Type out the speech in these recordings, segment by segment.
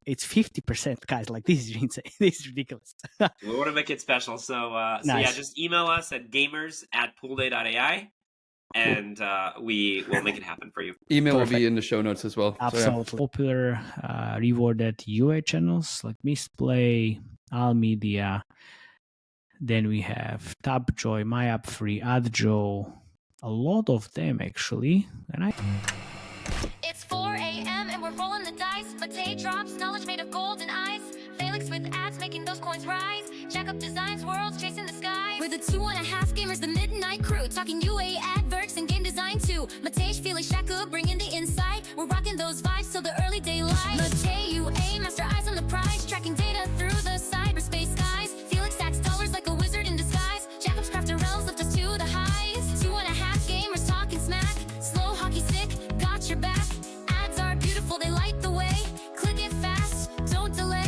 it's 50%, guys. Like, this is insane. This is ridiculous. We want to make it special. So yeah, just email us at gamers@Poolday.AI, and we will make it happen for you. Email will be in the show notes as well. Absolutely. So, yeah. Popular rewarded UA channels like Mistplay, Almedia. Then we have Tapjoy, MyAppFree, AdJoe, a lot of them actually. And It's 4 a.m. and we're rolling the dice. Matei drops knowledge made of gold and ice. Felix with ads making those coins rise. Jack up designs, worlds chasing the sky. We're the 2.5 gamers, the midnight crew. Talking UA adverts and game design too. Matei, Felix, Shaka bringing the insight. We're rocking those vibes till the early daylight. Matei, UA, master eyes on the prize. Tracking data through the cyberspace skies. Felix stacks dollars like a wizard in disguise. Jack up's crafting realms lift us to the highs. 2.5 gamers talking smack. Slow hockey stick, got your back. Ads are beautiful, they light the way. Click it fast, don't delay.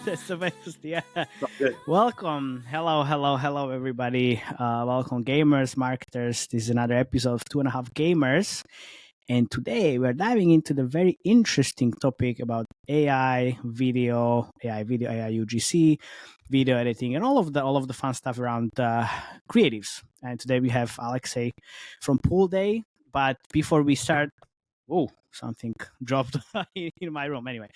That's the best. Yeah. Welcome. Hello, everybody. Welcome, gamers, marketers. This is another episode of 2.5 Gamers. And today we're diving into the very interesting topic about AI video, AI UGC, video editing, and all of the fun stuff around creatives. And today we have Alexei from Poolday. But before we start, something dropped in my room. Anyway.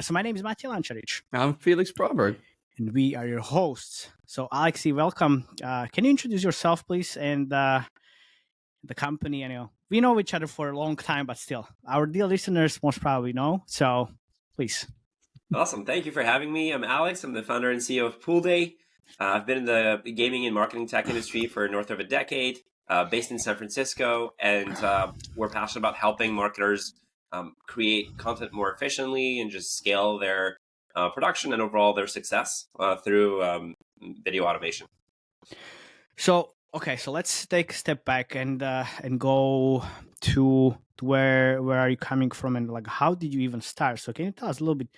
So my name is Matej Lančarič. I'm Felix Broberg. And we are your hosts. So Alexei, welcome. Can you introduce yourself, please, and the company? I know we know each other for a long time, but still, our dear listeners most probably know. So please. Awesome. Thank you for having me. I'm Alex. I'm the founder and CEO of Poolday. I've been in the gaming and marketing tech industry for north of a decade, based in San Francisco, and we're passionate about helping marketers create content more efficiently and just scale their production and overall their success through video automation. So let's take a step back and go to where are you coming from, and like how did you even start? So can you tell us a little bit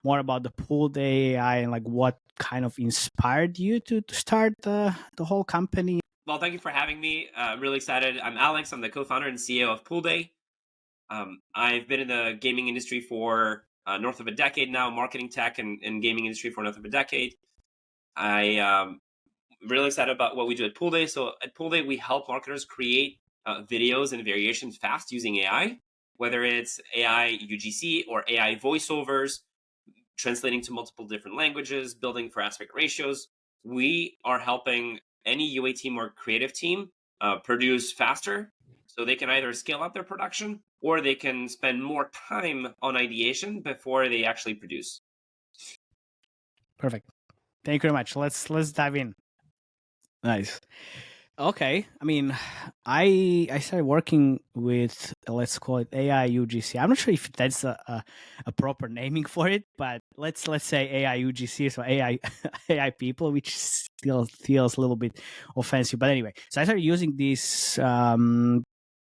more about the Poolday.AI and like what kind of inspired you to start the whole company? Well, thank you for having me. I'm really excited. I'm Alex. I'm the co-founder and CEO of Poolday. I've been in the gaming industry for north of a decade now, marketing tech and gaming industry for north of a decade. I'm really excited about what we do at Poolday. So at Poolday, we help marketers create videos and variations fast using AI, whether it's AI UGC or AI voiceovers, translating to multiple different languages, building for aspect ratios. We are helping any UA team or creative team produce faster, so they can either scale up their production or they can spend more time on ideation before they actually produce. Perfect. Thank you very much. Let's dive in. Nice. Okay. I mean, I started working with, let's call it AI UGC. I'm not sure if that's a proper naming for it, but let's say AI UGC, so AI people, which still feels a little bit offensive. But anyway, so I started using this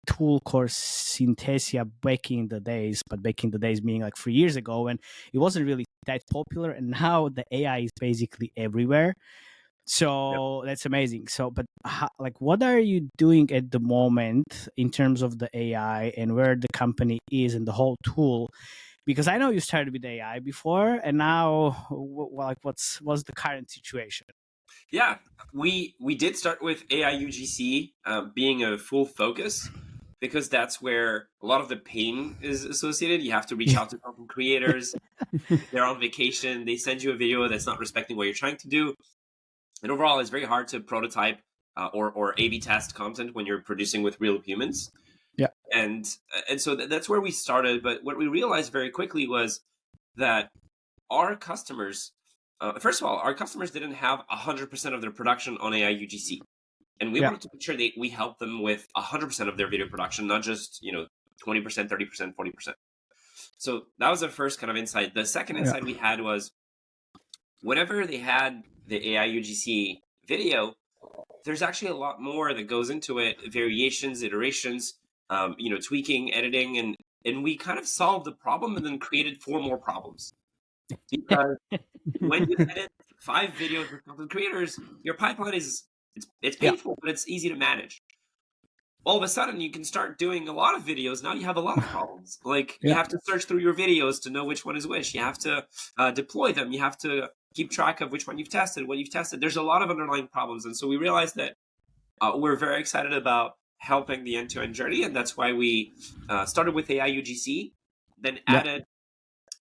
tool called Synthesia back in the days, but back in the days meaning like 3 years ago, and it wasn't really that popular. And now the AI is basically everywhere. So That's amazing. So, but what are you doing at the moment in terms of the AI and where the company is and the whole tool? Because I know you started with AI before, and now, what's the current situation? Yeah, we did start with AI UGC being a full focus, because that's where a lot of the pain is associated. You have to reach out to content creators. They're on vacation. They send you a video that's not respecting what you're trying to do. And overall, it's very hard to prototype or A/B test content when you're producing with real humans. Yeah. And so that's where we started. But what we realized very quickly was that our customers, first of all, our customers didn't have 100% of their production on AI UGC. And we wanted to make sure that we help them with 100% of their video production, not just 20%, 30%, 40%. So that was the first kind of insight. The second insight we had was, whenever they had the AI UGC video, there's actually a lot more that goes into it: variations, iterations, tweaking, editing, and we kind of solved the problem and then created 4 more problems. Because when you edit 5 videos with content creators, your pipeline it's Yeah. painful, but it's easy to manage. All of a sudden, you can start doing a lot of videos. Now you have a lot of problems. Like you Yeah. have to search through your videos to know which one is which. You have to deploy them. You have to keep track of which one you've tested, what you've tested. There's a lot of underlying problems, and so we realized that we're very excited about helping the end-to-end journey, and that's why we started with AI UGC, then Yeah. added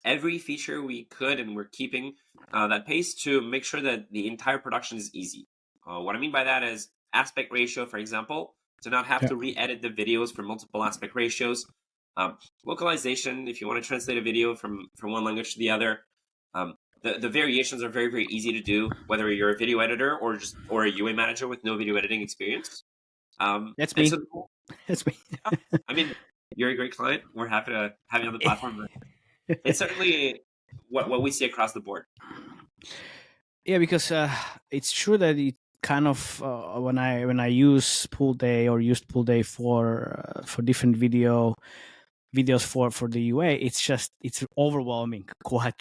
every feature we could, and we're keeping that pace to make sure that the entire production is easy. What I mean by that is aspect ratio, for example, to not have Yeah. to re-edit the videos for multiple aspect ratios. Localization, if you want to translate a video from one language to the other. The variations are very, very easy to do, whether you're a video editor or a UA manager with no video editing experience. That's and me. so, That's me. I mean, you're a great client. We're happy to have you on the platform. It's certainly what we see across the board. Yeah, because it's true that it kind of when I use Poolday or used Poolday for different videos for the UA, it's overwhelming quite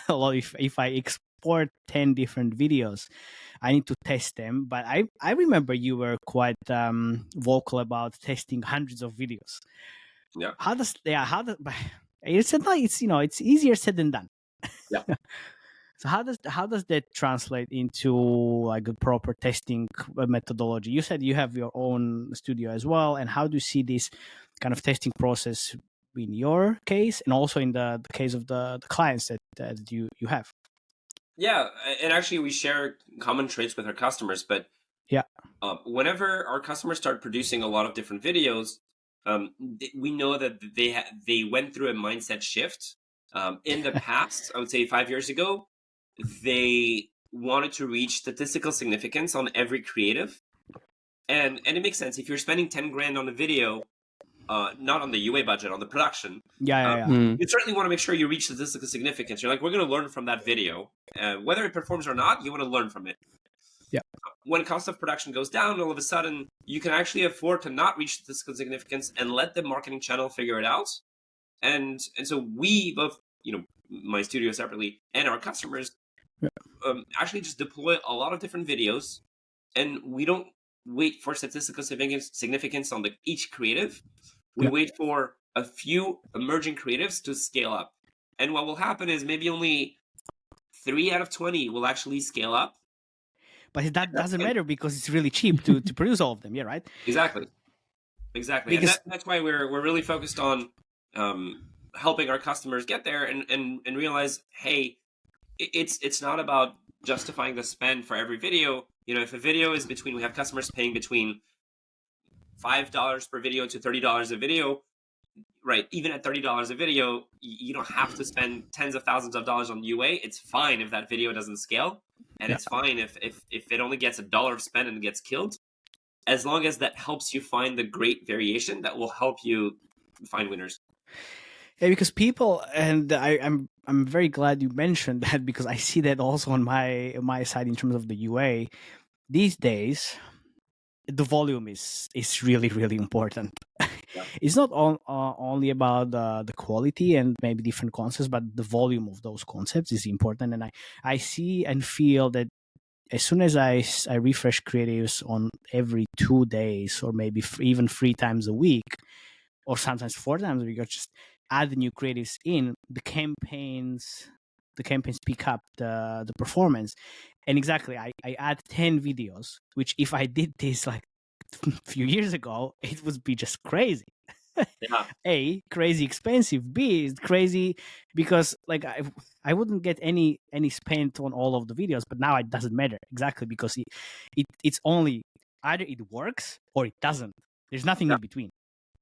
a lot. If I export 10 different videos, I need to test them. But I remember you were quite vocal about testing hundreds of videos. Yeah. It's easier said than done. Yeah. So how does that translate into like a proper testing methodology? You said you have your own studio as well, and how do you see this kind of testing process in your case, and also in the case of the clients that you have? Yeah, and actually we share common traits with our customers, but yeah, whenever our customers start producing a lot of different videos, we know that they went through a mindset shift. In the past, I would say 5 years ago, they wanted to reach statistical significance on every creative, and it makes sense. If you're spending 10 grand on a video, not on the UA budget, on the production, you certainly want to make sure you reach statistical significance. You're like, we're going to learn from that video, whether it performs or not. You want to learn from it. Yeah. When cost of production goes down, all of a sudden you can actually afford to not reach statistical significance and let the marketing channel figure it out. And so we both, my studio separately and our customers, actually just deploy a lot of different videos, and we don't wait for statistical significance on each creative. We wait for a few emerging creatives to scale up. And what will happen is maybe only 3 out of 20 will actually scale up. But that doesn't matter because it's really cheap to produce all of them. Yeah, right? Exactly. Because and that's why we're really focused on helping our customers get there and realize, hey, it's not about justifying the spend for every video. If a video is we have customers paying between $5 per video to $30 a video, right? Even at $30 a video, you don't have to spend tens of thousands of dollars on UA. It's fine if that video doesn't scale, and it's fine if it only gets $1 spent and gets killed, as long as that helps you find the great variation that will help you find winners. Yeah, because people, and I'm very glad you mentioned that, because I see that also on my side in terms of the UA. These days, the volume is really, really important. Yeah. It's not only about the quality and maybe different concepts, but the volume of those concepts is important. And I see and feel that as soon as I refresh creatives on every 2 days, or maybe even 3 times a week, or sometimes 4 times a week, or just add new creatives in, the campaigns pick up the performance. And exactly, I add 10 videos, which if I did this like a few years ago, it would be just crazy. Yeah. A, crazy expensive. B, crazy because like I wouldn't get any spent on all of the videos. But now it doesn't matter, exactly, because it's only either it works or it doesn't. There's nothing in between.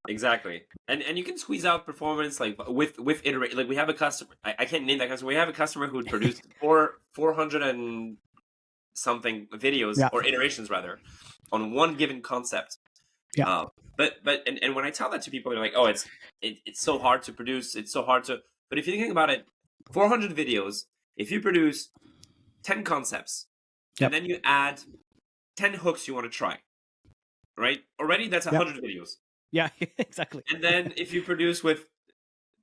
Exactly, and you can squeeze out performance like with iterate. Like we have a customer, I can't name that customer. We have a customer who produced 400 and something videos or iterations rather on one given concept. Yeah. But when I tell that to people, they're like, "Oh, it's so hard to produce. It's so hard to." But if you think about it, 400 videos. If you produce 10 concepts, and then you add 10 hooks you want to try, right? Already that's 100 videos. Yeah, exactly. And then if you produce with,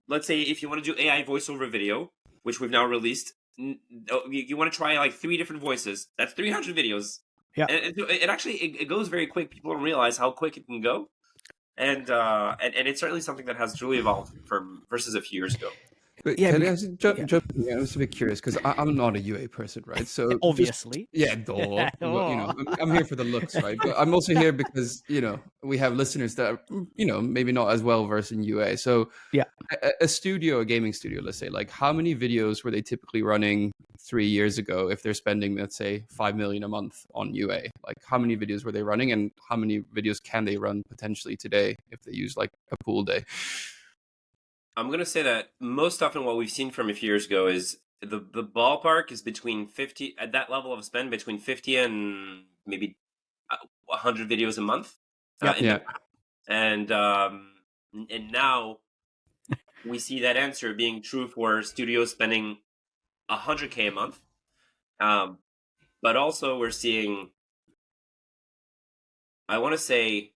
let's say, if you want to do AI voiceover video, which we've now released. You want to try like 3 different voices. That's 300 videos. Yeah. And it actually it goes very quick. People don't realize how quick it can go. And it's certainly something that has truly evolved from versus a few years ago. But Yeah, can I because- just jump in? I'm just a bit curious because I'm not a UA person, right? So Obviously. I'm here for the looks, right? But I'm also here because we have listeners that are maybe not as well versed in UA. So Yeah. a gaming studio, let's say, like how many videos were they typically running 3 years ago if they're spending, let's say, 5 million a month on UA? Like how many videos were they running, and how many videos can they run potentially today if they use like a pool day? I'm going to say that most often what we've seen from a few years ago is the ballpark is between 50 at that level of spend between 50 and maybe 100 videos a month. And now we see that answer being true for studios spending 100K a month. But also we're seeing, I want to say,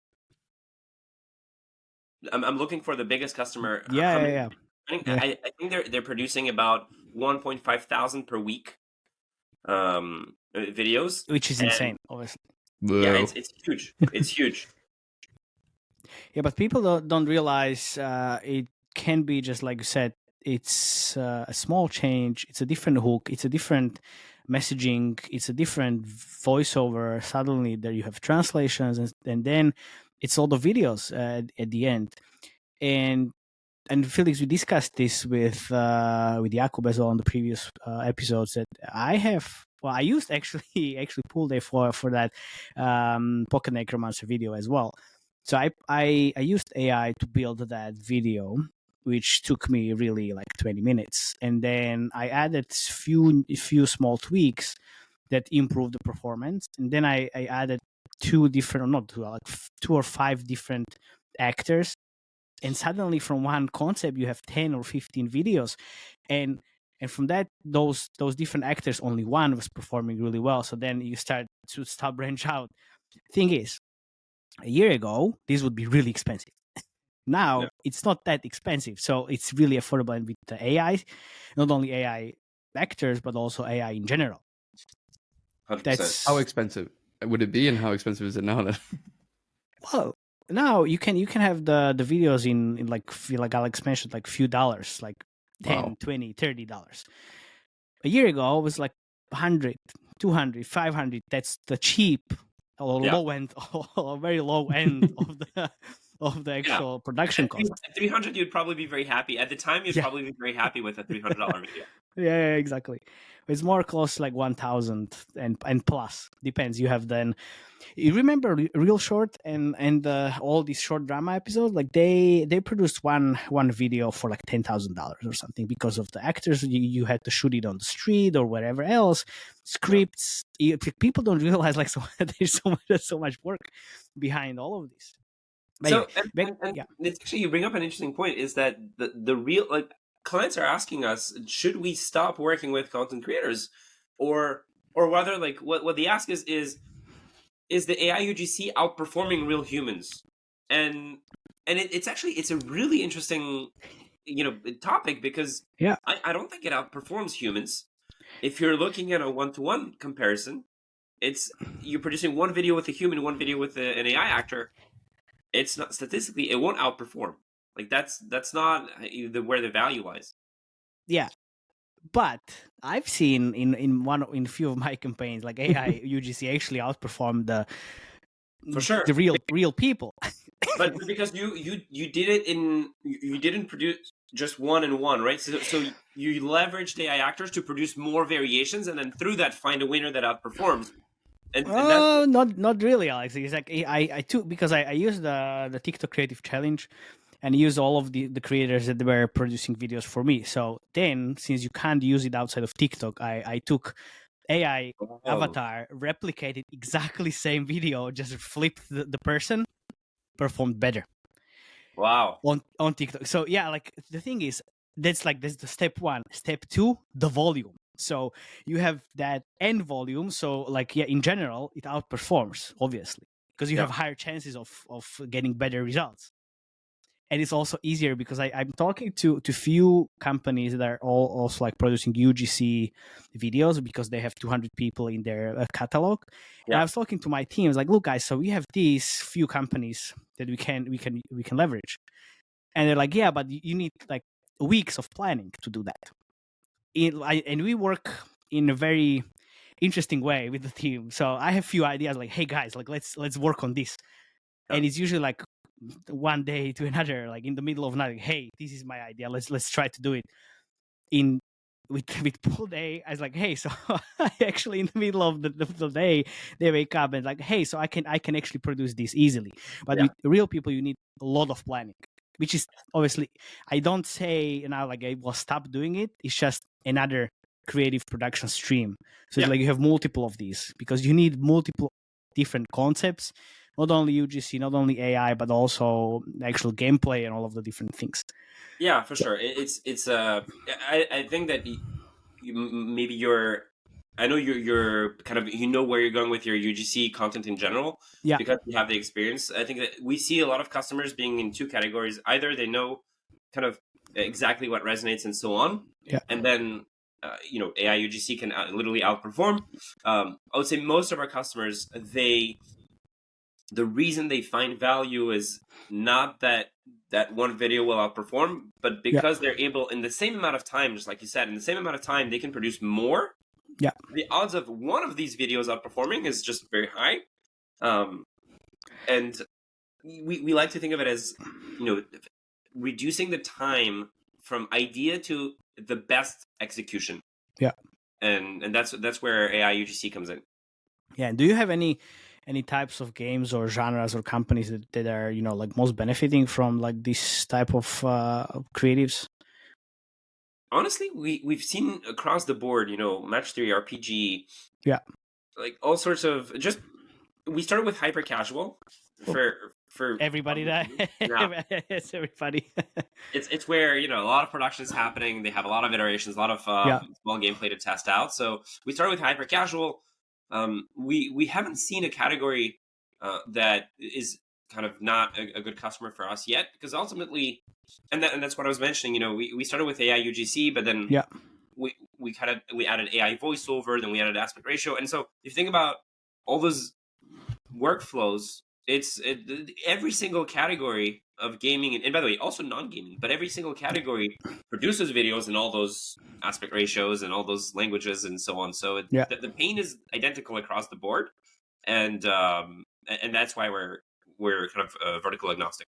I'm looking for the biggest customer. Yeah. I think they're producing about 1.5 thousand per week videos, Which is insane, obviously. Yeah, it's huge. It's huge. Yeah, but people don't realize it can be just like you said. It's a small change. It's a different hook. It's a different messaging. It's a different voiceover. Suddenly, there you have translations, and then it's all the videos at the end. And Felix, we discussed this with Jakub as well on the previous episodes. That I have. Well, I used actually Poolday for that Pocket Necromancer video as well. So I used AI to build that video, which took me really like 20 minutes, and then I added few small tweaks that improved the performance, and then I added two or five different actors, and suddenly from one concept you have 10 or 15 videos, and from that those different actors, only one was performing really well. So then you start branch out. Thing is, a year ago this would be really expensive. Now it's not that expensive, so it's really affordable. And with the AI, not only AI actors but also AI in general. 100%. That's how expensive would it be, and how expensive is it now then? Well, now you can have the videos in like Alex mentioned, like few dollars, like 10, Wow. $20, $30. A year ago it was like 100, 200, 500. That's the cheap or low end, or very low end of the actual production cost. At 300 you'd probably be very happy. At the time you'd probably be very happy with a $300 video. Yeah, exactly. It's more close to like 1,000 and plus. Depends. You have then. You remember Real Short and all these short drama episodes? Like they produced one video for like $10,000 or something because of the actors. You had to shoot it on the street or wherever else. Scripts. People don't realize like there's so much work behind all of this. So it's actually, you bring up an interesting point. Is that the real clients are asking us, should we stop working with content creators, or rather, like what they ask is the AI UGC outperforming real humans? And it's a really interesting topic, because I don't think it outperforms humans. If you're looking at a 1-to-1 comparison, you're producing one video with a human, one video with an AI actor. It's not statistically, it won't outperform. Like that's not where the value lies. Yeah, but I've seen in a few of my campaigns, like AI UGC actually outperformed the real people. But because you did it you didn't produce just one and one, right? So you leveraged AI actors to produce more variations, and then through that find a winner that outperforms. Not really, Alex. It's like I took, because I used the TikTok Creative Challenge, and used all of the creators that were producing videos for me. So then, since you can't use it outside of TikTok, I took AI avatar, replicated exactly same video, just flipped the person, performed better. Wow. On TikTok. So yeah, like the thing is, that's the step one. Step two, the volume. So you have that end volume. So like, in general, it outperforms, obviously, because you have higher chances of getting better results. And it's also easier because I'm talking to few companies that are all also like producing UGC videos because they have 200 people in their catalog. And I was talking to my team, I was like, look guys, so we have these few companies that we can leverage. And they're like, yeah, but you need like weeks of planning to do that. And we work in a very interesting way with the team. So I have few ideas like, hey guys, like let's work on this. And it's usually like one day to another, like in the middle of night, hey, this is my idea, let's try to do it. With Poolday, I was like, hey, so actually in the middle of the day they wake up and like, hey, so I can actually produce this easily. But with real people you need a lot of planning, which is obviously, I don't say now like I will stop doing it, it's just another creative production stream. So it's like you have multiple of these because you need multiple different concepts, not only UGC, not only AI, but also actual gameplay and all of the different things. Yeah, for sure. I think that maybe I know you're kind of, where you're going with your UGC content in general, because you have the experience. I think that we see a lot of customers being in two categories. Either they know kind of exactly what resonates and so on, and then AI UGC can literally outperform. I would say most of our customers, the reason they find value is not that one video will outperform, but because they're able, in the same amount of time, just like you said, in the same amount of time, they can produce more. The odds of one of these videos outperforming is just very high. And we like to think of it as, reducing the time from idea to the best execution. And that's where AI UGC comes in. And do you have any types of games or genres or companies that are like most benefiting from like this type of creatives? Honestly, we've seen across the board, match 3 RPG, like all sorts of, just we started with hyper casual for everybody that it's everybody. it's where a lot of production is happening. They have a lot of iterations, a lot of small gameplay to test out. So we started with hyper casual. We haven't seen a category that is kind of not a good customer for us yet, because ultimately, and that's what I was mentioning. We started with AI UGC, but then we added AI voiceover, then we added aspect ratio, and so if you think about all those workflows, every single category of gaming, and by the way, also non-gaming, but every single category produces videos in all those aspect ratios and all those languages and so on. So the pain is identical across the board, and that's why we're kind of vertical agnostic.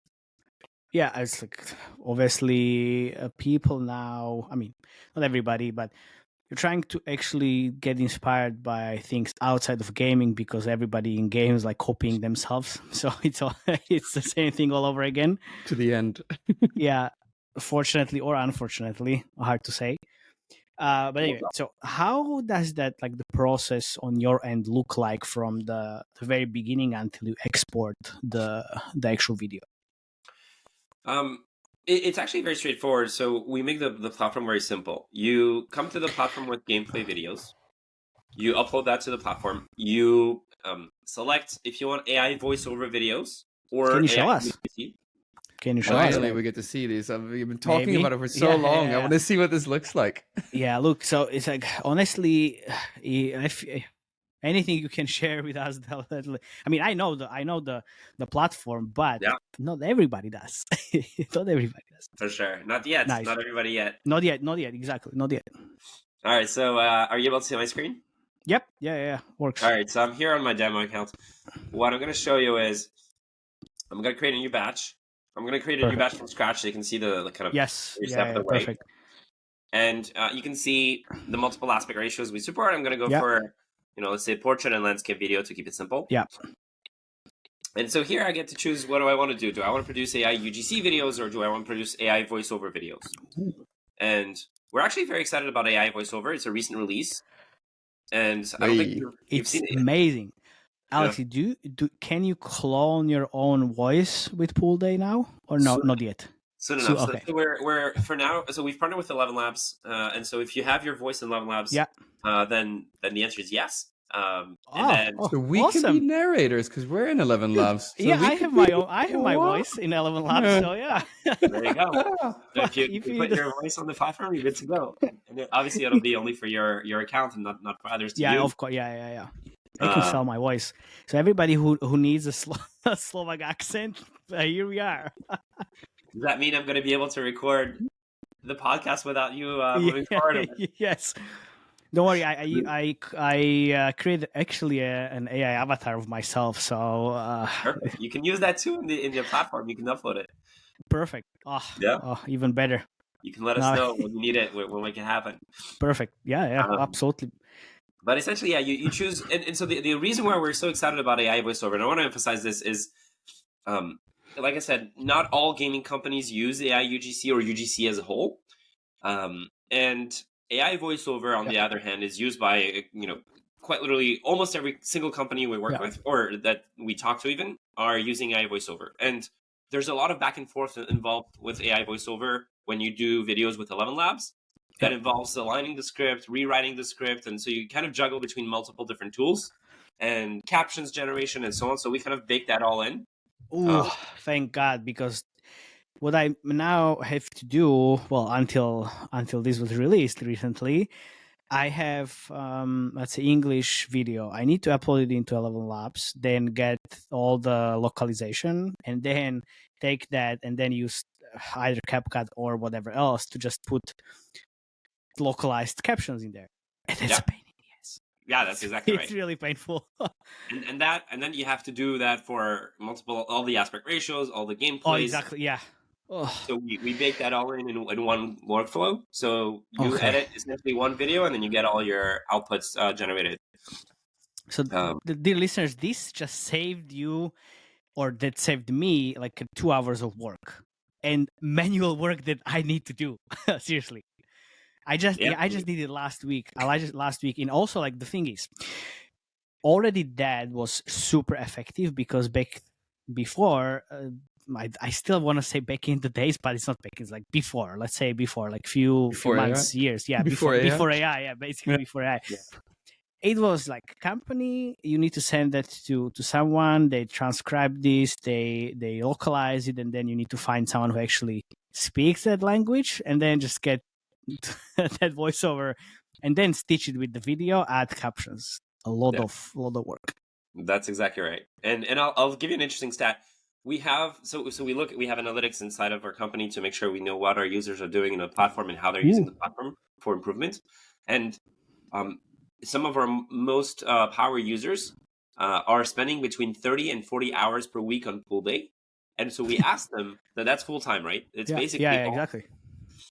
Yeah, it's like obviously people now. I mean, not everybody, but you're trying to actually get inspired by things outside of gaming because everybody in games like copying themselves. So it's the same thing all over again. To the end. Yeah, fortunately or unfortunately, hard to say. But anyway, so how does that, like the process on your end, look like from the very beginning until you export the actual video? It's actually very straightforward. So we make the platform very simple. You come to the platform with gameplay videos. You upload that to the platform. You select if you want AI voiceover videos or Can you show AI us? UGC. Can you show us? Finally, we get to see these. We've been talking about it for so long. I want to see what this looks like. Yeah, look. So it's like, honestly, if anything you can share with us, I mean, I know the platform, but not everybody does. Not everybody does. For sure, not yet. Nice. Not everybody yet. Not yet. Exactly, not yet. All right. So, are you able to see my screen? Yep. Yeah. Works. All right. So I'm here on my demo account. What I'm going to show you is I'm going to create a new batch. I'm going to create a new batch from scratch so you can see the kind of step of the way. Perfect. And you can see the multiple aspect ratios we support. I'm going to go for, let's say portrait and landscape video to keep it simple. Yeah. And so here I get to choose, what do I want to do? Do I want to produce AI UGC videos or do I want to produce AI voiceover videos? And we're actually very excited about AI voiceover. It's a recent release. And I don't think you've seen it. Amazing. Alexei, can you clone your own voice with Poolday now, or no? Not yet. So we're for now. So we've partnered with 11 Labs, and so if you have your voice in 11 Labs, then the answer is yes. And then So we can be narrators because we're in 11 Labs. So I have my own. I have my voice in 11 Labs. So yeah. there you go. So if you put your voice on the platform, you're good to go. And obviously, it'll be only for your account and not for others to use. Of course. Yeah. I can sell my voice. So everybody who needs a Slovak accent, here we are. Does that mean I'm going to be able to record the podcast without you moving forward? Yes. Don't worry. I created actually an AI avatar of myself. So perfect. You can use that too in your platform. You can upload it. Perfect. Even better. You can let us know when you need it. We'll make it happen. Perfect. Yeah. Absolutely. But essentially, you choose, and so the reason why we're so excited about AI voiceover, and I want to emphasize this, is, like I said, not all gaming companies use AI UGC or UGC as a whole, and AI voiceover, on the other hand, is used by quite literally almost every single company we work with or that we talk to even are using AI voiceover, and there's a lot of back and forth involved with AI voiceover when you do videos with 11 Labs. That involves aligning the script, rewriting the script. And so you kind of juggle between multiple different tools and captions generation and so on. So we kind of bake that all in. Oh, thank God, because what I now have to do, well, until this was released recently, I have, let's say, English video. I need to upload it into 11 Labs, then get all the localization, and then take that and then use either CapCut or whatever else to just put localized captions in there. And that's a pain in the ass. Yeah, that's exactly right. It's really painful. and then you have to do that for all the aspect ratios, all the gameplays. Oh, exactly. Yeah. So we bake that all in one workflow. So you edit essentially one video, and then you get all your outputs generated. So, dear listeners, this just saved you, or that saved me, like 2 hours of work and manual work that I need to do. Seriously. I just did it last week. And also, like, the thing is, already that was super effective because before, I still want to say back in the days, but it's not back. It's like before. Let's say before, like few months, years. Yeah, before AI. Yeah, basically before AI. Yeah. It was like company. You need to send that to someone. They transcribe this. They localize it, and then you need to find someone who actually speaks that language, and then just get that voiceover, and then stitch it with the video, add captions. A lot of work. That's exactly right. And I'll give you an interesting stat. We have we have analytics inside of our company to make sure we know what our users are doing in the platform and how they're using the platform for improvement. And some of our most power users are spending between 30 and 40 hours per week on Poolday. And so we asked them that's full time, right? It's basically exactly.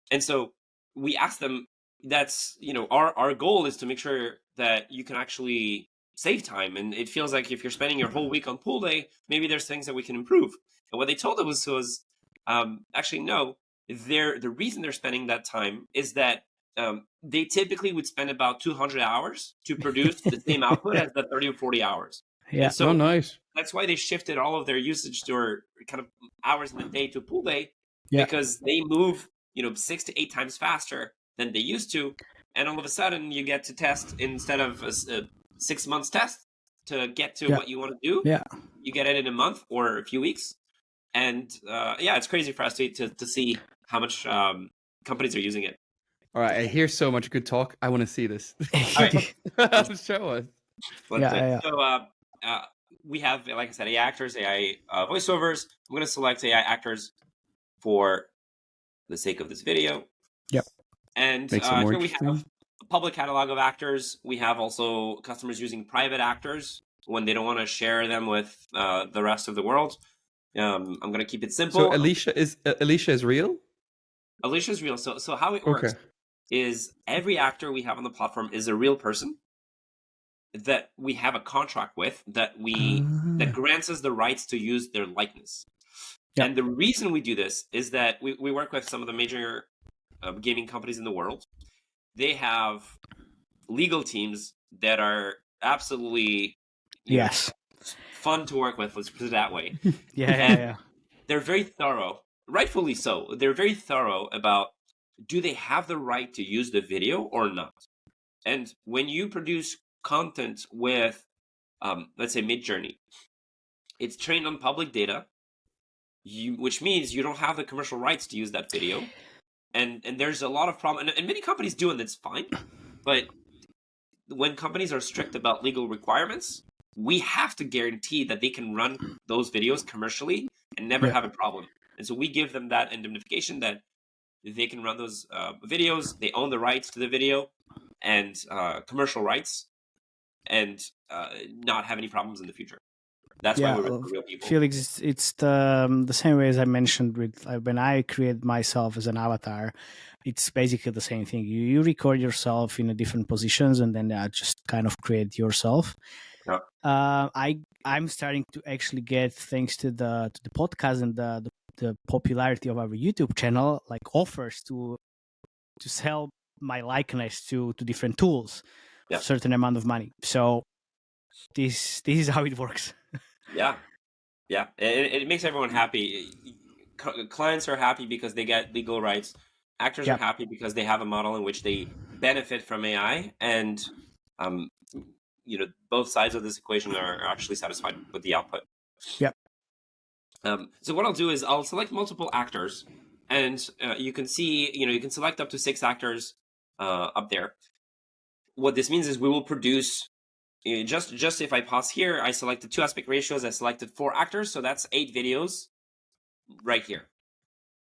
And so we asked them, that's, our goal is to make sure that you can actually save time. And it feels like if you're spending your whole week on Poolday, maybe there's things that we can improve. And what they told us was actually, no, the reason they're spending that time is that they typically would spend about 200 hours to produce the same output as the 30 or 40 hours. Yeah. And so nice. That's why they shifted all of their usage to kind of hours in the day to Poolday, because they move 6 to 8 times faster than they used to, and all of a sudden you get to test instead of a 6 months test to get to what you want to do. Yeah, you get it in a month or a few weeks, and it's crazy for us to see how much companies are using it. All right, I hear so much good talk. I want to see this. All right. Show us. So we have, like I said, AI actors, AI voiceovers. I'm going to select AI actors for the sake of this video. Yep. And here we have a public catalog of actors. We have also customers using private actors when they don't want to share them with the rest of the world. I'm going to keep it simple. So Alicia is real? Alicia is real. So how it works is every actor we have on the platform is a real person that we have a contract with that grants us the rights to use their likeness. Yep. And the reason we do this is that we work with some of the major gaming companies in the world. They have legal teams that are absolutely fun to work with. Let's put it that way. Yeah. They're very thorough, rightfully so. They're very thorough about, do they have the right to use the video or not? And when you produce content with, let's say, Midjourney. It's trained on public data, which means you don't have the commercial rights to use that video. And there's a lot of problem, and many companies do, and that's fine. But when companies are strict about legal requirements, we have to guarantee that they can run those videos commercially and never have a problem. And so we give them that indemnification that they can run those videos, they own the rights to the video and commercial rights, and not have any problems in the future. That's why we're for real people. Felix, it's the same way as I mentioned with when I create myself as an avatar. It's basically the same thing. You record yourself in a different positions, and then just kind of create yourself. Yeah. I'm starting to actually get, thanks to the podcast and the popularity of our YouTube channel, like offers to sell my likeness to different tools, a certain amount of money. So this is how it works. Yeah. It makes everyone happy. Clients are happy because they get legal rights. Actors are happy because they have a model in which they benefit from AI, and both sides of this equation are actually satisfied with the output. Yep. So what I'll do is I'll select multiple actors, and you can see, you can select up to 6 actors up there. What this means is we will produce, just if I pause here, I selected 2 aspect ratios, I selected 4 actors, so that's 8 videos right here.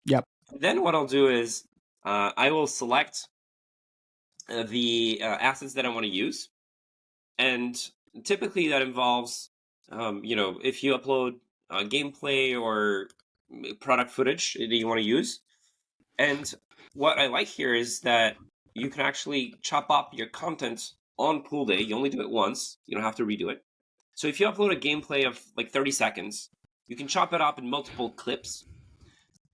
Yep. Then what I'll do is I will select the assets that I want to use. And typically that involves, if you upload gameplay or product footage that you want to use. And what I like here is that you can actually chop up your content on Poolday. You only do it once. You don't have to redo it. So if you upload a gameplay of like 30 seconds, you can chop it up in multiple clips.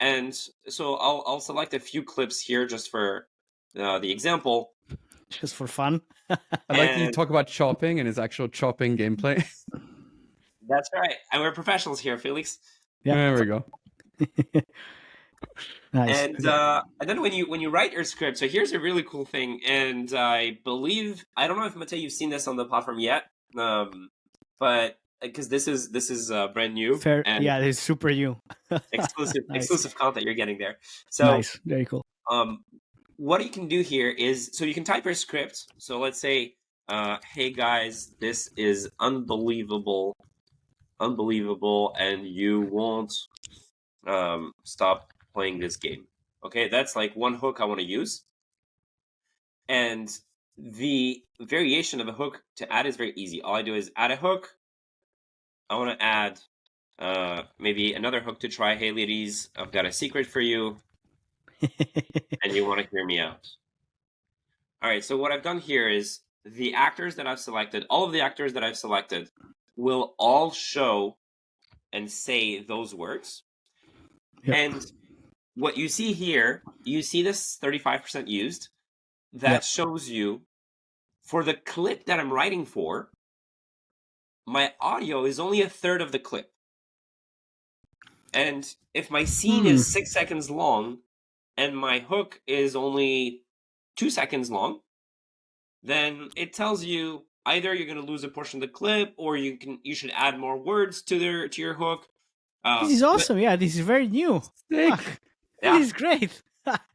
And so I'll select a few clips here just for the example. Just for fun. I like that you talk about chopping and his actual chopping gameplay. That's right. And we're professionals here, Felix. Yeah. There we go. Nice. And then when you write your script, so here's a really cool thing, and I don't know if Matej, you've seen this on the platform yet, but because this is brand new. Fair. And it's super new. exclusive content you're getting there. So nice, very cool. What you can do here is, so you can type your script. So let's say, hey guys, this is unbelievable, and you won't stop playing this game. Okay, that's like one hook I want to use. And the variation of a hook to add is very easy. All I do is add a hook. I want to add maybe another hook to try. Hey ladies, I've got a secret for you. And you want to hear me out. All right, so what I've done here is the actors that I've selected, all of the actors that I've selected will all show and say those words. Yep. And what you see here, you see this 35% used. That shows you, for the clip that I'm writing for, my audio is only 1/3 of the clip. And if my scene is 6 seconds long, and my hook is only 2 seconds long, then it tells you either you're going to lose a portion of the clip, or you should add more words to your hook. This is awesome. This is very new. Sick. This is great.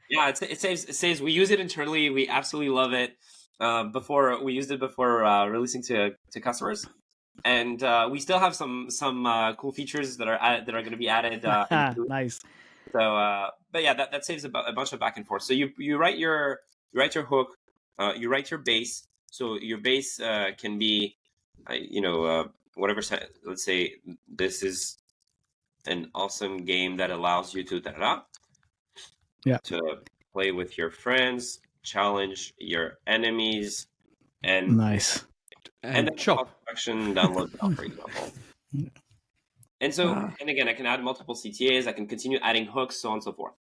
It saves. We use it internally. We absolutely love it. We used it before releasing to customers, and we still have some cool features that are going to be added. Nice. So, but that saves a bunch of back and forth. So you write your hook, you write your base. So your base can be, whatever. Let's say this is an awesome game that allows you to to play with your friends, challenge your enemies, and nice, and then action download, for example. And so, and again, I can add multiple CTAs. I can continue adding hooks, so on and so forth.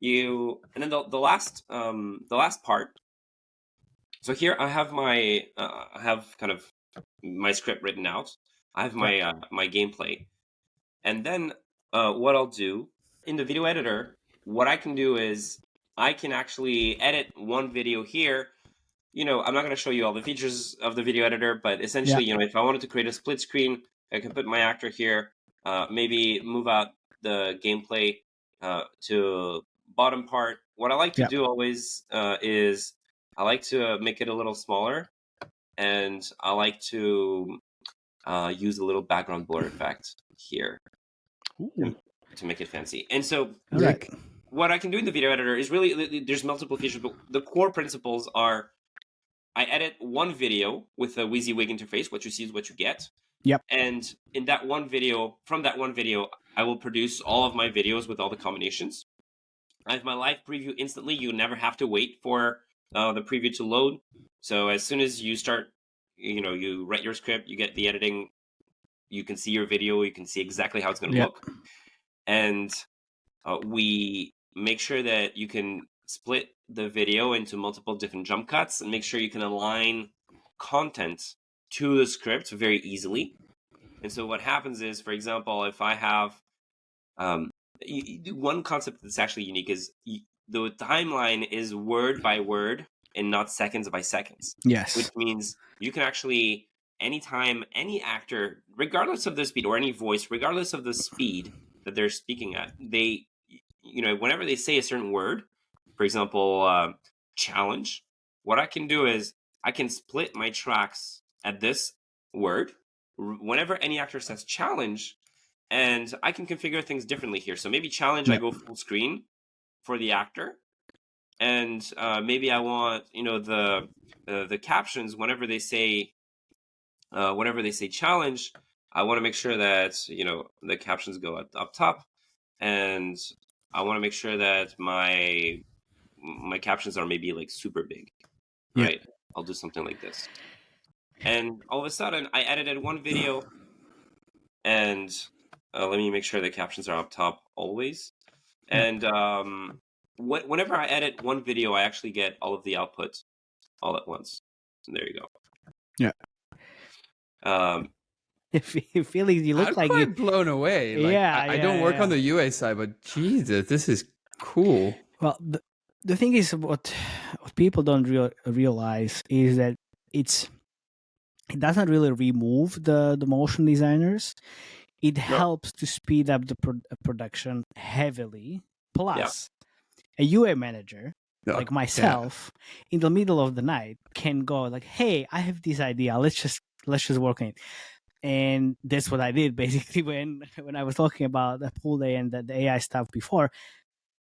And then the last part. So here I have kind of my script written out. I have my gameplay, and then what I'll do in the video editor, what I can do is I can actually edit one video here I'm not going to show you all the features of the video editor, but essentially, if I wanted to create a split screen, I can put my actor here, maybe move out the gameplay to bottom part. What I like to do always is I like to make it a little smaller, and I like to use a little background blur effect here to make it fancy. And so what I can do in the video editor is really, there's multiple features, but the core principles are I edit one video with a WYSIWYG interface. What you see is what you get. And in that one video, from that one video, I will produce all of my videos with all the combinations. I have my live preview instantly. You never have to wait for the preview to load. So as soon as you start, you write your script, you get the editing, you can see your video, you can see exactly how it's going to look. And we make sure that you can split the video into multiple different jump cuts and make sure you can align content to the script very easily. And so what happens is, for example, if I have one concept that's actually unique is the timeline is word by word and not seconds by seconds. Which means you can actually, anytime any actor, regardless of the speed, or any voice, regardless of the speed that they're speaking at, they, whenever they say a certain word, for example, challenge, what I can do is I can split my tracks at this word whenever any actor says challenge, and I can configure things differently here. So maybe challenge, I go full screen for the actor, and maybe I want the captions whenever they say challenge. I want to make sure that the captions go up top, and I want to make sure that my captions are maybe like super big, right? I'll do something like this. And all of a sudden, I edited one video, and let me make sure the captions are up top always. And whenever I edit one video, I actually get all of the output all at once. And there you go. Felix, you look I'm like quite you blown away. Like, I don't work on the UA side, but Jesus, this is cool. Well, the thing is, what people don't realize is that it doesn't really remove the motion designers. It helps to speed up the production heavily. Plus, a UA manager like myself in the middle of the night can go like, "Hey, I have this idea. Let's just work on it." And that's what I did basically when I was talking about the Poolday and the AI stuff before,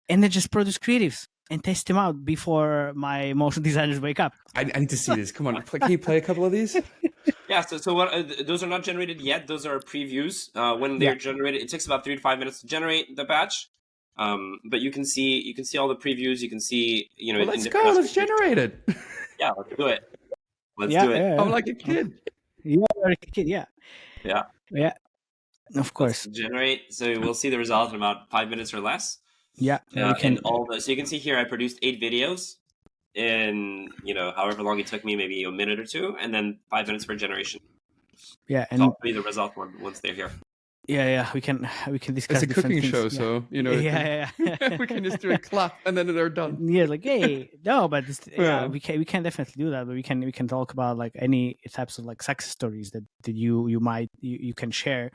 and then just produce creatives and test them out before my motion designers wake up. I need to see this. Come on, can you play a couple of these? Yeah, so what? Those are not generated yet. Those are previews. When they're generated, it takes about 3 to 5 minutes to generate the batch. But you can see all the previews. You can see, Well, let's go. Let's generate it. Yeah, let's do it. Let's do it. I'm like a kid. Yeah, like a kid. Yeah. Of course. Let's generate. So we'll see the result in about 5 minutes or less. Yeah. And all the, so you can see here, I produced 8 videos in however long it took me, maybe a minute or two, and then 5 minutes for generation. Yeah, and I'll be the result once they're here. Yeah, we can discuss. It's a cooking things. show, so Yeah. we can just do a clap and then they're done. Yeah, like hey, no, but we can definitely do that. But we can talk about like any types of like success stories that you can share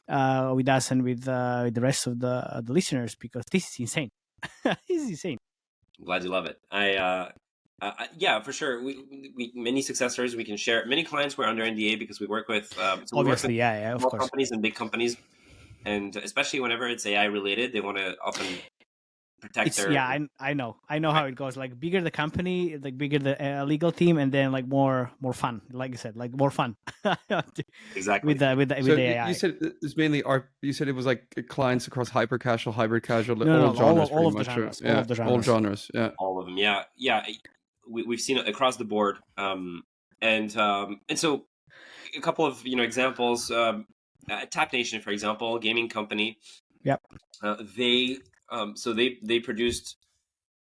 with us and with the rest of the listeners, because this is insane. This is insane. I'm glad you love it. Yeah, for sure. We many success stories we can share. Many clients were under NDA because we work with obviously, of small course, companies and big companies, and especially whenever it's AI related, they want to often protect their. Yeah, I know how it goes. Like bigger the company, like bigger the legal team, and then like more fun. Like you said, like more fun. Exactly. With the AI. You said it's mainly art. You said it was like clients across hyper casual, hybrid casual, all genres, all of the genres. genres. All genres. Yeah. All of them. Yeah. We've seen it across the board. And so a couple of examples. Tap Nation, for example, gaming company. Yep. They produced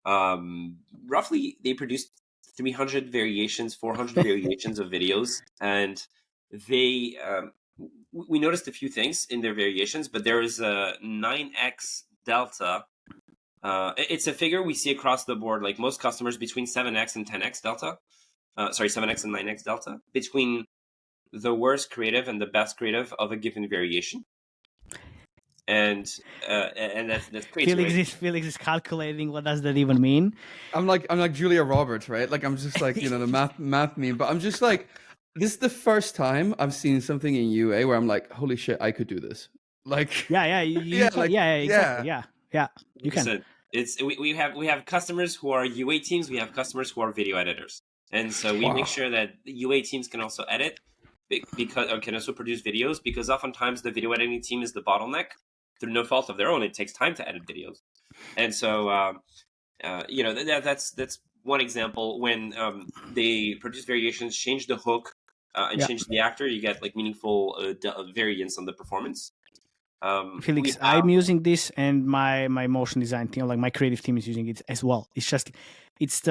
roughly 300 variations, 400 variations of videos, and they we noticed a few things in their variations, but there is a 9x delta. It's a figure we see across the board, like most customers, between 7x and 10x delta 7x and 9x delta between the worst creative and the best creative of a given variation. And that's crazy. Felix is calculating what does that even mean. I'm like Julia Roberts, right? Like I'm just like, the math meme, but I'm just like, this is the first time I've seen something in UA where I'm like, holy shit, I could do this. Like Exactly. Yeah. You can. So we have customers who are UA teams. We have customers who are video editors, and so we make sure that the UA teams can also edit or can also produce videos, because oftentimes the video editing team is the bottleneck through no fault of their own. It takes time to edit videos, and so that's one example. When they produce variations, change the hook, and change the actor, you get like meaningful variance on the performance. Felix, I'm using this, and my motion design team, like my creative team, is using it as well. It's just it's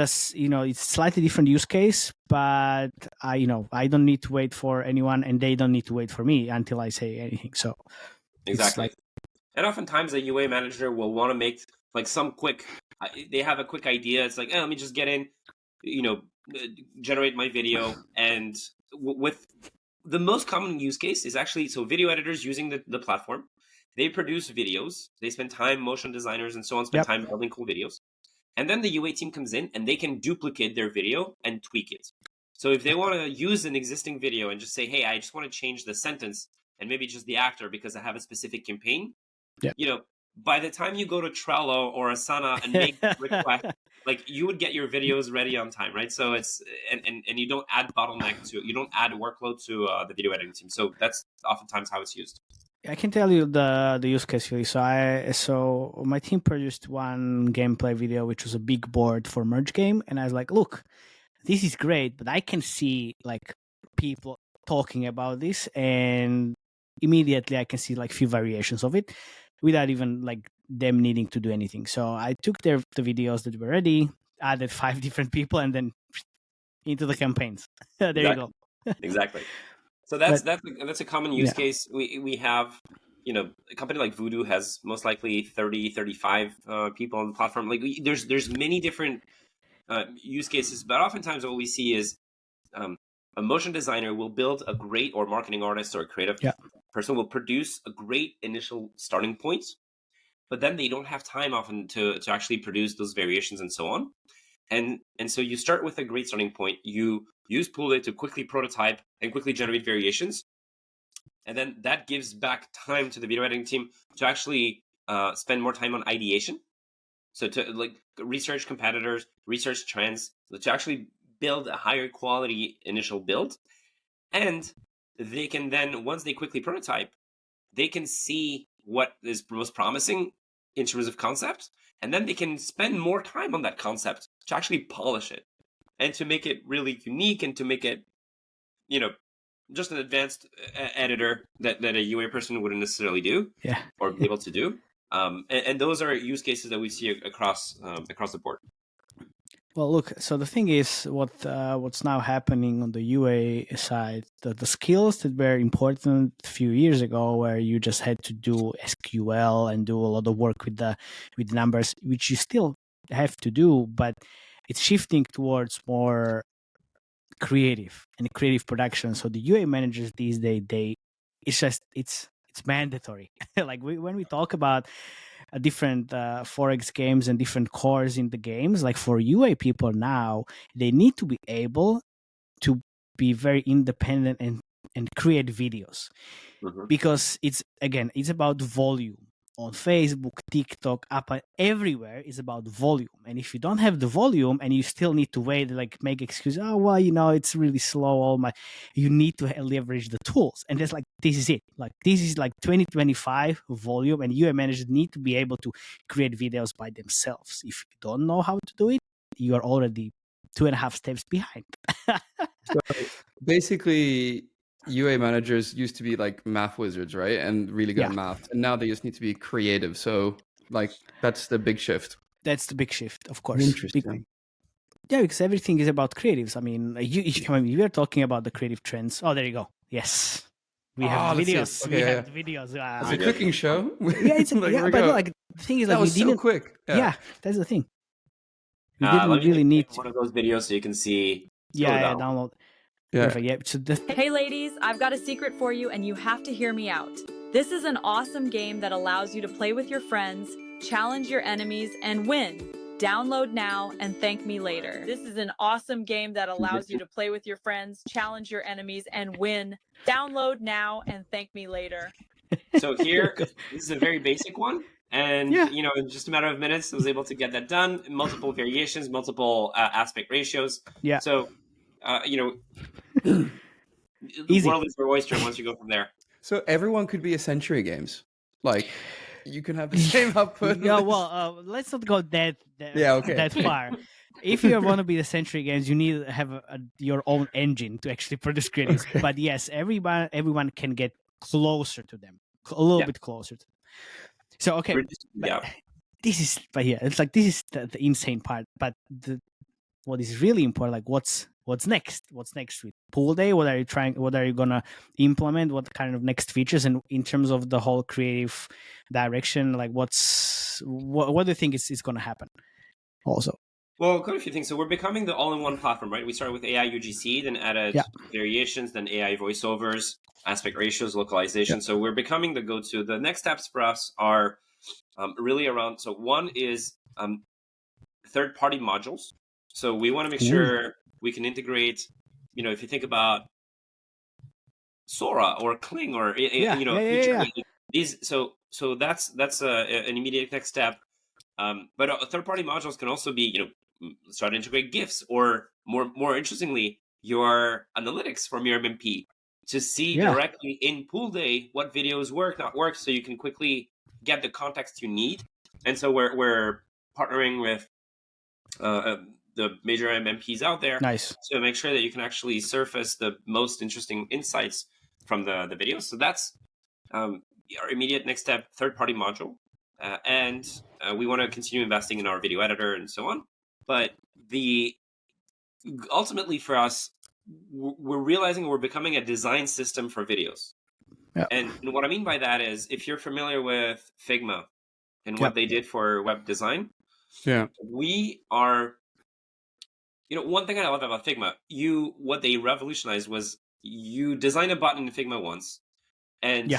slightly different use case, but I don't need to wait for anyone, and they don't need to wait for me until I say anything. So exactly. And oftentimes a UA manager will want to make like some quick. They have a quick idea. It's like, let me just get in, generate my video, and with the most common use case is actually video editors using the platform. They produce videos. They spend time, motion designers and so on, spend time building cool videos. And then the UA team comes in and they can duplicate their video and tweak it. So if they want to use an existing video and just say, hey, I just want to change the sentence and maybe just the actor because I have a specific campaign, by the time you go to Trello or Asana and make requests, like you would get your videos ready on time, right? So it's and you don't add workload to the video editing team. So that's oftentimes how it's used. I can tell you the use case really. So my team produced one gameplay video, which was a big board for merge game, and I was like, look, this is great, but I can see like people talking about this, and immediately I can see like few variations of it without even like them needing to do anything. So I took the videos that were ready, added 5 different people, and then into the campaigns. There you go. Exactly. So that's a common use case. We have, a company like Voodoo has most likely 30, 35 people on the platform. Like there's many different use cases, but oftentimes what we see is a motion designer will build a great, or marketing artist or a creative person will produce a great initial starting point, but then they don't have time often to actually produce those variations and so on. And so you start with a great starting point. You use Poolday to quickly prototype and quickly generate variations. And then that gives back time to the video editing team to actually spend more time on ideation. So to like research competitors, research trends, to actually build a higher quality initial build. And they can then, once they quickly prototype, they can see what is most promising in terms of concept. And then they can spend more time on that concept to actually polish it and to make it really unique, and to make it, just an advanced editor that a UA person wouldn't necessarily do or be able to do. And those are use cases that we see across the board. Well, look, so the thing is, what's now happening on the UA side, the skills that were important a few years ago, where you just had to do SQL and do a lot of work with the numbers, which you still have to do, but it's shifting towards more creative production. So the UA managers these days, it's mandatory. Like when we talk about different 4X games and different cores in the games, like for UA people now, they need to be able to be very independent and create videos, because it's about volume. On Facebook, TikTok, up everywhere is about volume. And if you don't have the volume and you still need to wait, like make excuses, it's really slow. You need to leverage the tools. And this is it. Like this is like 2025 volume, and UA managers need to be able to create videos by themselves. If you don't know how to do it, you are already 2.5 steps behind. So basically, UA managers used to be like math wizards, right? And really good at math. And now they just need to be creative. So like that's the big shift. That's the big shift, of course. Interesting. Because everything is about creatives. I mean, you are talking about the creative trends. Oh, there you go. Yes. We have videos. Okay, we have videos. It's a cooking show. It's but the thing is, that was so quick. Yeah, that's the thing. We didn't really need one of those videos so you can see Yeah, download. download. Yeah. Perfect. Yeah. So Hey ladies, I've got a secret for you and you have to hear me out. This is an awesome game that allows you to play with your friends, challenge your enemies, and win. Download now and thank me later. This is an awesome game that allows you to play with your friends, challenge your enemies, and win. Download now and thank me later. So here, this is a very basic one. And, you know, in just a matter of minutes, I was able to get that done. Multiple variations, multiple aspect ratios. Yeah. So, you know, the Easy. world is your oyster once you go from there. So everyone could be a Century Games. Like, you can have the same output. Yeah, well, let's not go that far. If you want to be the Century Games, you need to have your own engine to actually produce creatives. Okay. But yes, everyone can get closer to them, a little bit closer to them. So okay, it's like this is the insane part. But what is really important, like what's next? What's next with Poolday? What are you gonna implement? What kind of next features? And in terms of the whole creative direction, like what do you think is gonna happen? Also, well, quite a few things. So we're becoming the all-in-one platform, right? We started with AI UGC, then added variations, then AI voiceovers, aspect ratios, localization. Yeah. So we're becoming the go-to. The next steps for us are really around. So one is third-party modules. So we want to make sure we can integrate. You know, if you think about Sora or Kling or these. So that's an immediate next step. But third-party modules can also be, you know, start to integrate GIFs or more interestingly, your analytics from your MMP to see directly in Poolday what videos work, not work, so you can quickly get the context you need. And so we're partnering with the major MMPs out there to make sure that you can actually surface the most interesting insights from the videos. So that's our immediate next step, third-party module. And we want to continue investing in our video editor and so on. But ultimately for us, we're realizing we're becoming a design system for videos. Yeah. And what I mean by that is, if you're familiar with Figma and what they did for web design, we are, you know, one thing I love about Figma, what they revolutionized was you design a button in Figma once, and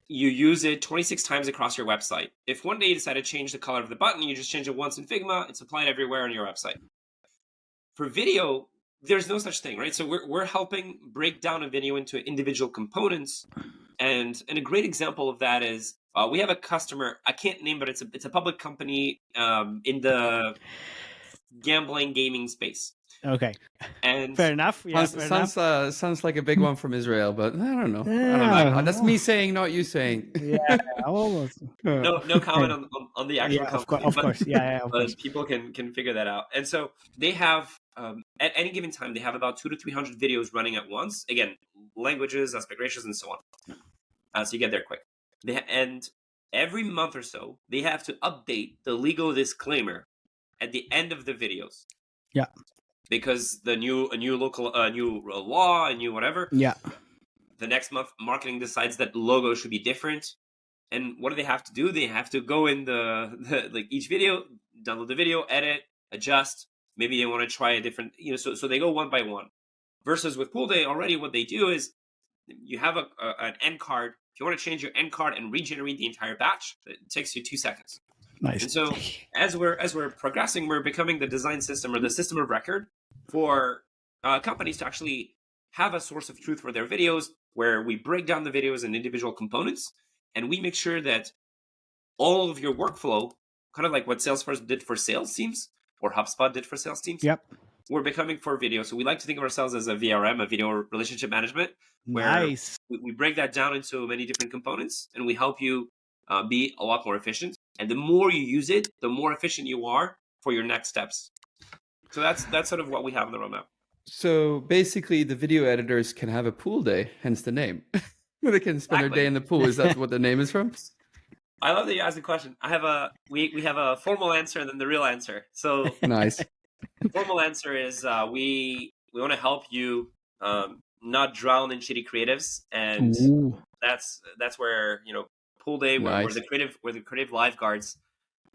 you use it 26 times across your website. If one day you decide to change the color of the button, you just change it once in Figma, it's applied everywhere on your website. For video, there's no such thing, right? So we're helping break down a video into individual components. And a great example of that is we have a customer, I can't name, but it's a public company in the gambling gaming space. Okay. And fair enough. Yeah, sounds like a big one from Israel, but I don't know. That's me saying, not you saying. Yeah, almost. No comment on the actual company. Of course. Of but course. People can figure that out. And so they have, at any given time, they have about 200 to 300 videos running at once. Again, languages, aspect ratios, and so on. So you get there quick. And every month or so, they have to update the legal disclaimer at the end of the videos. Yeah. Because a new law, a new whatever. Yeah. The next month, marketing decides that logo should be different. And what do they have to do? They have to go in the like each video, download the video, edit, adjust. Maybe they want to try a different, you know, so they go one by one. Versus with Poolday, already what they do is you have an end card. If you want to change your end card and regenerate the entire batch, it takes you 2 seconds. Nice. And so as we're progressing, we're becoming the design system or the system of record for companies to actually have a source of truth for their videos, where we break down the videos in individual components, and we make sure that all of your workflow, kind of like what Salesforce did for sales teams or HubSpot did for sales teams, we're becoming for video. So we like to think of ourselves as a VRM, a video relationship management, where we break that down into many different components, and we help you be a lot more efficient. And the more you use it, the more efficient you are for your next steps. So that's sort of what we have on the roadmap. So basically, the video editors can have a pool day, hence the name. They can spend their day in the pool. Is that what the name is from? I love that you asked the question. We have a formal answer and then the real answer. So nice. The formal answer is we want to help you not drown in shitty creatives, and that's where, you know, Poolday, we're the creative lifeguards.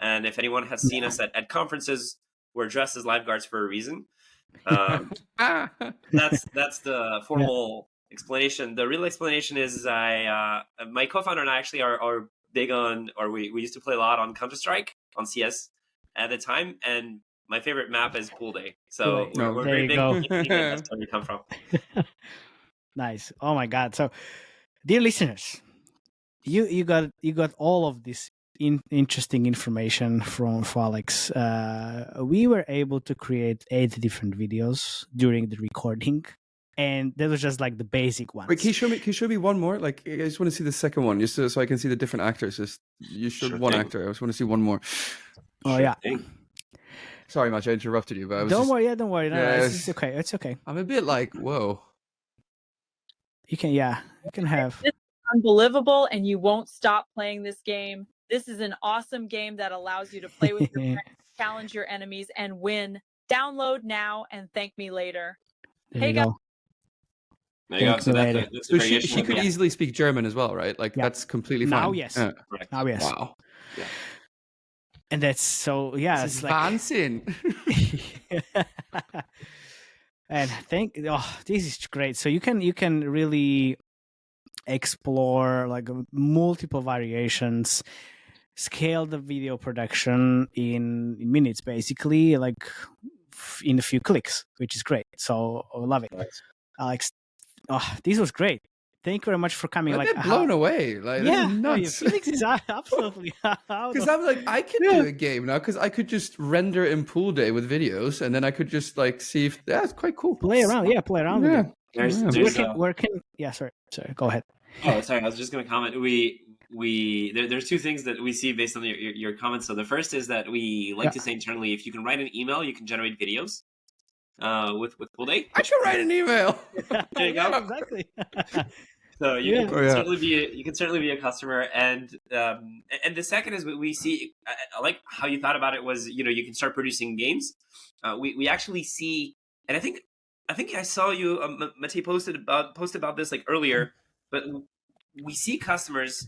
And if anyone has seen us at conferences, we're dressed as lifeguards for a reason. Um, that's the formal explanation. The real explanation is my co-founder and I actually are big on, or we used to play a lot on Counter-Strike on CS at the time, and my favorite map is Pool Day. So Pool Day. we're There very you big go. on that's where we come from. Nice. Oh my God. So, dear listeners, you got all of this interesting information from Alex. We were able to create 8 different videos during the recording, and that was just like the basic ones. Wait, can you show me one more? Like, I just want to see the second one, just so I can see the different actors. You showed Sure one thing. actor. I just want to see one more. Oh Sure yeah. thing. Sorry, Match, I interrupted you, but I was Don't worry. Yeah, don't worry. No, Yeah, it's okay. It's okay. I'm a bit like, whoa. You can have. This is unbelievable, and you won't stop playing this game. This is an awesome game that allows you to play with your friends, challenge your enemies, and win. Download now and thank me later. There Hey, you guys. go. There you go. Thank So you that's later. that's a So variation she of could the- easily speak German as well, right? Like, Yeah. that's completely fine. Now, yes. Correct. Now, yes. Wow. And that's so. Yeah, This it's is like. Wahnsinn. And this is great. So you can really explore like multiple variations, scale the video production in minutes, basically, like in a few clicks, which is great. So I love it. Nice. Alex, this was great. Thank you very much for coming. I'm Like a bit blown away. Like, yeah, this is nuts. Felix is absolutely out Because of- I'm like, I could do a game now, because I could just render in Pool Day with videos, and then I could just like see if that's quite cool. play around. Yeah, play around with Yeah. it. There's, Yeah. there's Where can yeah, sorry, go ahead. Oh, sorry. I was just going to comment. There's 2 things that we see based on your comments. So the first is that we like to say internally, if you can write an email, you can generate videos with Pool Day. I should write an email. There you go. Yeah, exactly. So you Yeah. can Oh, yeah. certainly be a customer, and the second is we see. I like how you thought about it. Was you can start producing games. We actually see, and I think I saw you, Matej post about this like earlier, but we see customers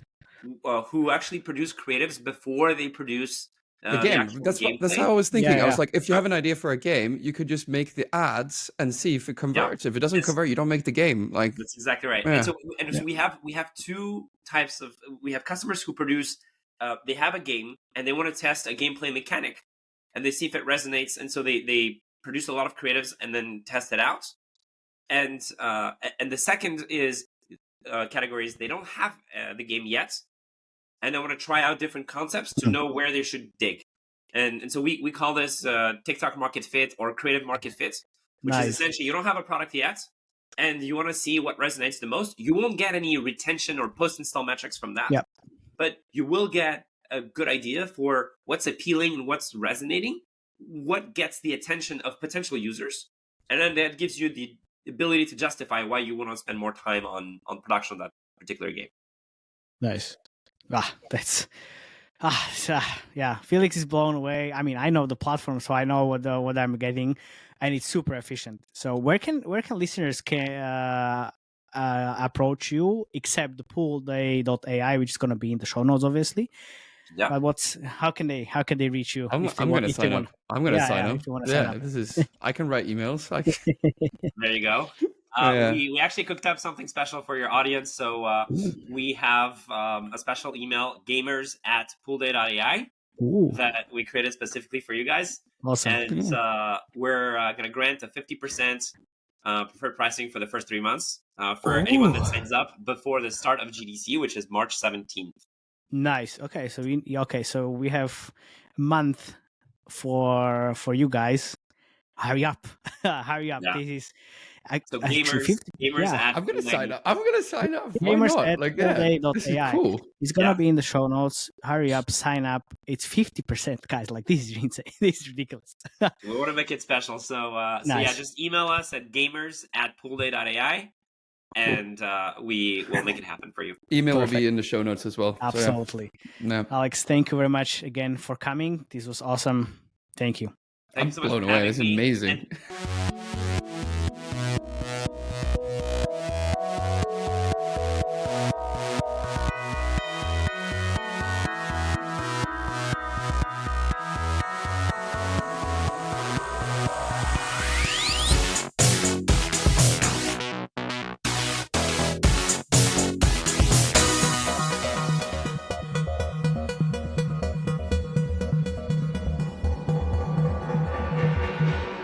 who actually produce creatives before they produce The game. actual That's gameplay. how I was thinking. Yeah, I was yeah. like, if you have an idea for a game, you could just make the ads and see if it converts. If it doesn't Yes. convert, you don't make the game. Like, That's exactly right. Yeah. And so we have 2 types of. We have customers who produce. They have a game and they want to test a gameplay mechanic, and they see if it resonates, and so they produce a lot of creatives and then test it out. And the second is categories. They don't have the game yet, and they want to try out different concepts to know where they should dig. And so we call this TikTok market fit or creative market fit, which is essentially you don't have a product yet, and you want to see what resonates the most. You won't get any retention or post-install metrics from that, Yep. but you will get a good idea for what's appealing and what's resonating, what gets the attention of potential users, and then that gives you the ability to justify why you want to spend more time on production of that particular game. Nice. That's yeah. Felix is blown away. I mean, I know the platform, so I know what I'm getting, and it's super efficient. So where can listeners approach you except the Poolday.AI, which is going to be in the show notes, obviously. Yeah. But how can they reach you? I'm going to sign up. I'm going to sign up. If you want to sign up. This is. I can write emails. There you go. We actually cooked up something special for your audience. So we have a special email, gamers@poolday.ai, that we created specifically for you guys. Awesome. And we're going to grant a 50% preferred pricing for the first 3 months for anyone that signs up before the start of GDC, which is March 17th. Nice. Okay, so we have a month for you guys. Hurry up. Hurry up. Yeah. This is So gamers at I'm going to sign up. I'm going to sign up. Why Gamers not? at This is cool. It's going to be in the show notes. Hurry up, sign up. It's 50%, guys. Like, this is insane. This is ridiculous. We want to make it special. So Nice. just email us at gamers@poolday.ai, and we will make it happen for you. Email Perfect. will be in the show notes as well. Absolutely. So, yeah. Alex, thank you very much again for coming. This was awesome. Thank you. Thank I'm you so much blown for away. having This is me. amazing. And